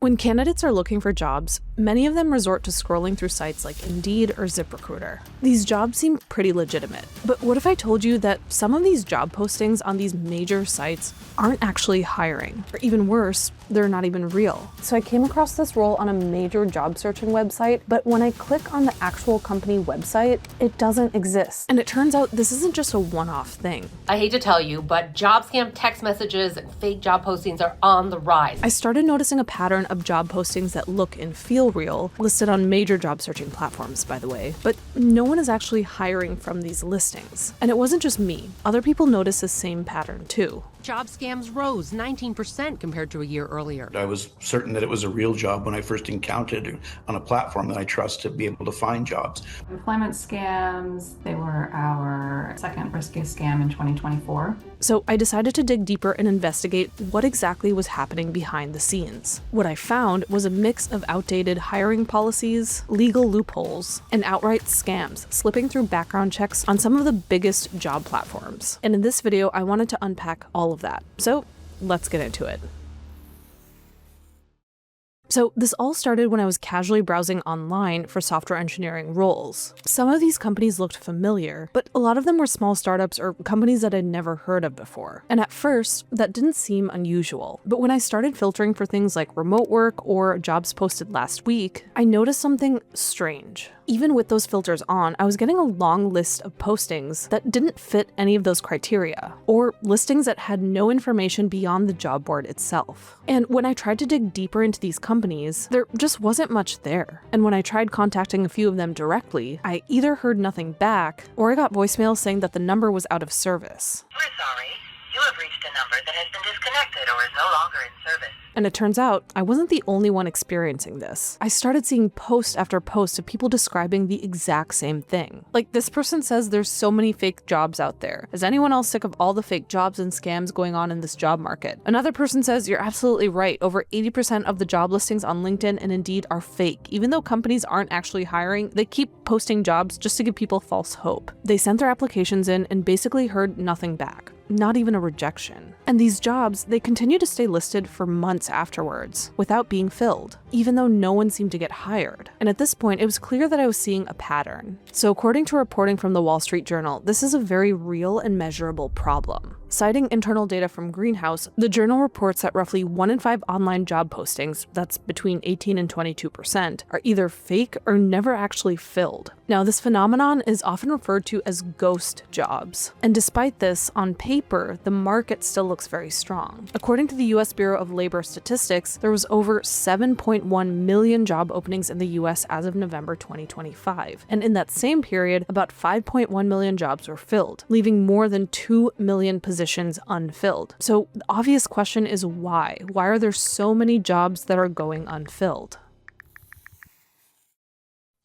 When candidates are looking for jobs, many of them resort to scrolling through sites like Indeed or ZipRecruiter. These jobs seem pretty legitimate, but what if I told you that some of these job postings on these major sites aren't actually hiring? Or even worse, they're not even real. So I came across this role on a major job searching website, but when I click on the actual company website, it doesn't exist. And it turns out this isn't just a one-off thing. I hate to tell you, but job scam text messages and fake job postings are on the rise. I started noticing a pattern of job postings that look and feel real, listed on major job searching platforms, by the way, but no one is actually hiring from these listings. And it wasn't just me. Other people noticed the same pattern too. Job scams rose 19% compared to a year earlier. I was certain that it was a real job when I first encountered it on a platform that I trust to be able to find jobs. Employment scams, they were our second riskiest scam in 2024. So I decided to dig deeper and investigate what exactly was happening behind the scenes. What I found was a mix of outdated hiring policies, legal loopholes, and outright scams slipping through background checks on some of the biggest job platforms. And in this video, I wanted to unpack all of that. So let's get into it. So this all started when I was casually browsing online for software engineering roles. Some of these companies looked familiar, but a lot of them were small startups or companies that I'd never heard of before. And at first, that didn't seem unusual. But when I started filtering for things like remote work or jobs posted last week, I noticed something strange. Even with those filters on, I was getting a long list of postings that didn't fit any of those criteria, or listings that had no information beyond the job board itself. And when I tried to dig deeper into these companies, there just wasn't much there. And when I tried contacting a few of them directly, I either heard nothing back, or I got voicemails saying that the number was out of service. We're sorry. You have reached a number that has been disconnected or is no longer in service. And it turns out I wasn't the only one experiencing this. I started seeing post after post of people describing the exact same thing. Like, this person says there's so many fake jobs out there. Is anyone else sick of all the fake jobs and scams going on in this job market? Another person says you're absolutely right. Over 80% of the job listings on LinkedIn and Indeed are fake. Even though companies aren't actually hiring, they keep posting jobs just to give people false hope. They sent their applications in and basically heard nothing back. Not even a rejection. And these jobs, they continue to stay listed for months afterwards without being filled, even though no one seemed to get hired. And at this point, it was clear that I was seeing a pattern. So according to reporting from the Wall Street Journal, this is a very real and measurable problem. Citing internal data from Greenhouse, the journal reports that roughly 1 in 5 online job postings, that's between 18 and 22%, are either fake or never actually filled. Now, this phenomenon is often referred to as ghost jobs. And despite this, on paper, the market still looks very strong. According to the US Bureau of Labor Statistics, there was over 7.1 million job openings in the US as of November 2025. And in that same period, about 5.1 million jobs were filled, leaving more than 2 million positions unfilled. So the obvious question is why? Why are there so many jobs that are going unfilled?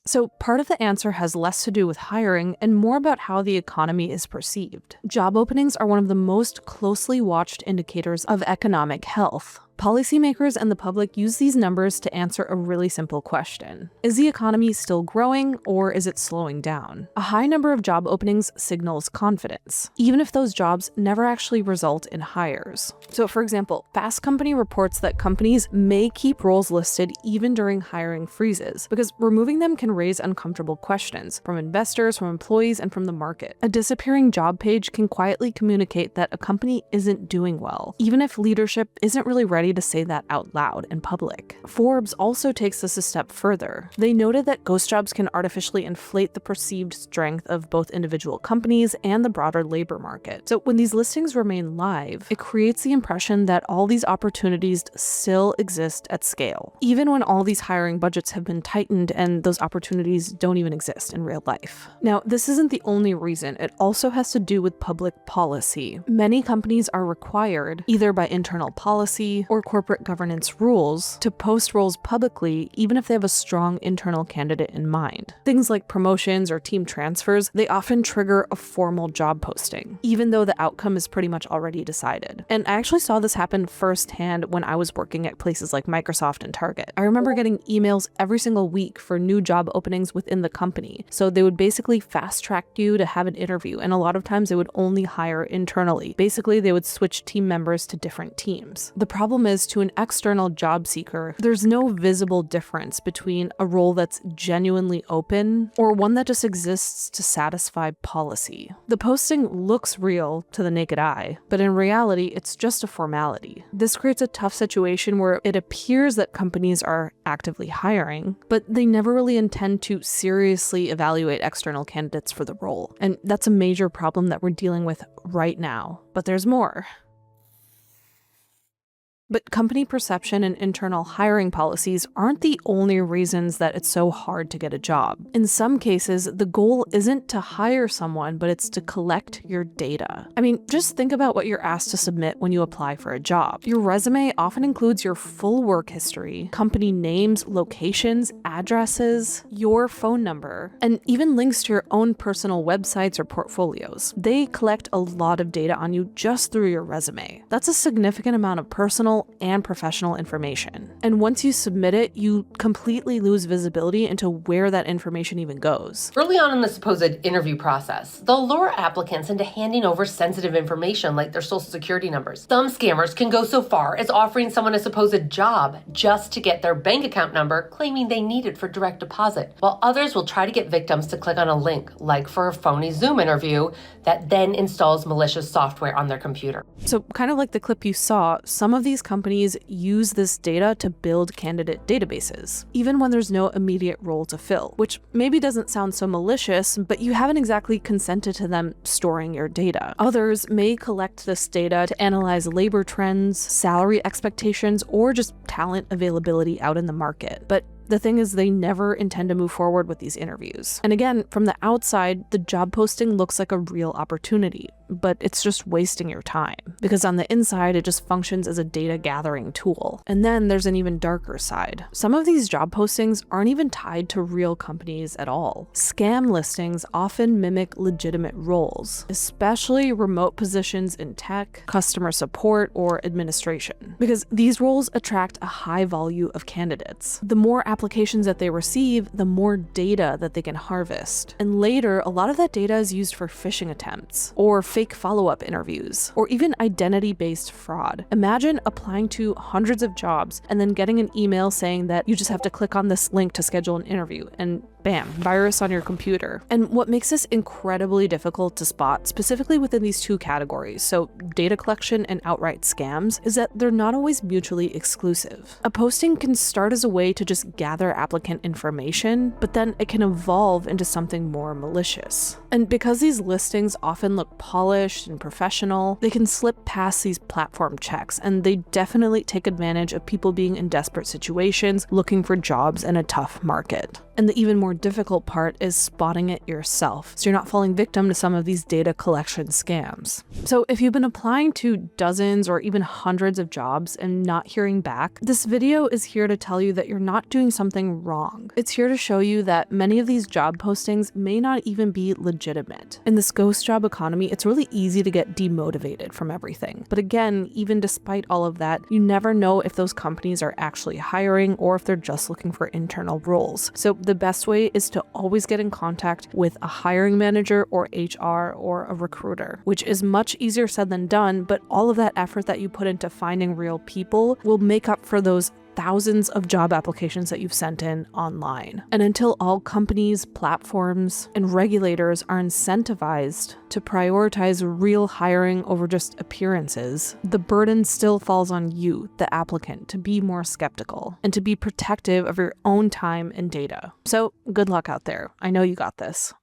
So part of the answer has less to do with hiring and more about how the economy is perceived. Job openings are one of the most closely watched indicators of economic health. Policymakers and the public use these numbers to answer a really simple question. Is the economy still growing, or is it slowing down? A high number of job openings signals confidence, even if those jobs never actually result in hires. So for example, Fast Company reports that companies may keep roles listed even during hiring freezes, because removing them can raise uncomfortable questions from investors, from employees, and from the market. A disappearing job page can quietly communicate that a company isn't doing well, even if leadership isn't really ready to say that out loud in public. Forbes also takes this a step further. They noted that ghost jobs can artificially inflate the perceived strength of both individual companies and the broader labor market. So when these listings remain live, it creates the impression that all these opportunities still exist at scale, even when all these hiring budgets have been tightened and those opportunities don't even exist in real life. Now, this isn't the only reason. It also has to do with public policy. Many companies are required, either by internal policy or corporate governance rules, to post roles publicly even if they have a strong internal candidate in mind. Things like promotions or team transfers, they often trigger a formal job posting, even though the outcome is pretty much already decided. And I actually saw this happen firsthand when I was working at places like Microsoft and Target. I remember getting emails every single week for new job openings within the company. So they would basically fast track you to have an interview, and a lot of times they would only hire internally. Basically, they would switch team members to different teams. The problem is, to an external job seeker, there's no visible difference between a role that's genuinely open or one that just exists to satisfy policy. The posting looks real to the naked eye, but in reality, it's just a formality. This creates a tough situation where it appears that companies are actively hiring, but they never really intend to seriously evaluate external candidates for the role. And that's a major problem that we're dealing with right now. But there's more. But company perception and internal hiring policies aren't the only reasons that it's so hard to get a job. In some cases, the goal isn't to hire someone, but it's to collect your data. I mean, just think about what you're asked to submit when you apply for a job. Your resume often includes your full work history, company names, locations, addresses, your phone number, and even links to your own personal websites or portfolios. They collect a lot of data on you just through your resume. That's a significant amount of personal and professional information. And once you submit it, you completely lose visibility into where that information even goes. Early on in the supposed interview process, they'll lure applicants into handing over sensitive information like their social security numbers. Some scammers can go so far as offering someone a supposed job just to get their bank account number, claiming they need it for direct deposit, while others will try to get victims to click on a link, like for a phony Zoom interview, that then installs malicious software on their computer. So kind of like the clip you saw, some of these companies use this data to build candidate databases, even when there's no immediate role to fill, which maybe doesn't sound so malicious, but you haven't exactly consented to them storing your data. Others may collect this data to analyze labor trends, salary expectations, or just talent availability out in the market. But the thing is, they never intend to move forward with these interviews. And again, from the outside, the job posting looks like a real opportunity, but it's just wasting your time. Because on the inside, it just functions as a data gathering tool. And then there's an even darker side. Some of these job postings aren't even tied to real companies at all. Scam listings often mimic legitimate roles, especially remote positions in tech, customer support, or administration. Because these roles attract a high volume of candidates. The more applications that they receive, the more data that they can harvest. And later, a lot of that data is used for phishing attempts, or fake follow-up interviews, or even identity-based fraud. Imagine applying to hundreds of jobs and then getting an email saying that you just have to click on this link to schedule an interview, and bam, virus on your computer. And what makes this incredibly difficult to spot, specifically within these two categories, so data collection and outright scams, is that they're not always mutually exclusive. A posting can start as a way to just gather applicant information, but then it can evolve into something more malicious. And because these listings often look polished and professional, they can slip past these platform checks, and they definitely take advantage of people being in desperate situations, looking for jobs in a tough market. And the even more difficult part is spotting it yourself, so you're not falling victim to some of these data collection scams. So if you've been applying to dozens or even hundreds of jobs and not hearing back, this video is here to tell you that you're not doing something wrong. It's here to show you that many of these job postings may not even be legitimate. In this ghost job economy, it's really easy to get demotivated from everything. But again, even despite all of that, you never know if those companies are actually hiring or if they're just looking for internal roles. So the best way is to always get in contact with a hiring manager or HR or a recruiter, which is much easier said than done, but all of that effort that you put into finding real people will make up for those thousands of job applications that you've sent in online. And until all companies, platforms, and regulators are incentivized to prioritize real hiring over just appearances, the burden still falls on you, the applicant, to be more skeptical and to be protective of your own time and data. So good luck out there. I know you got this.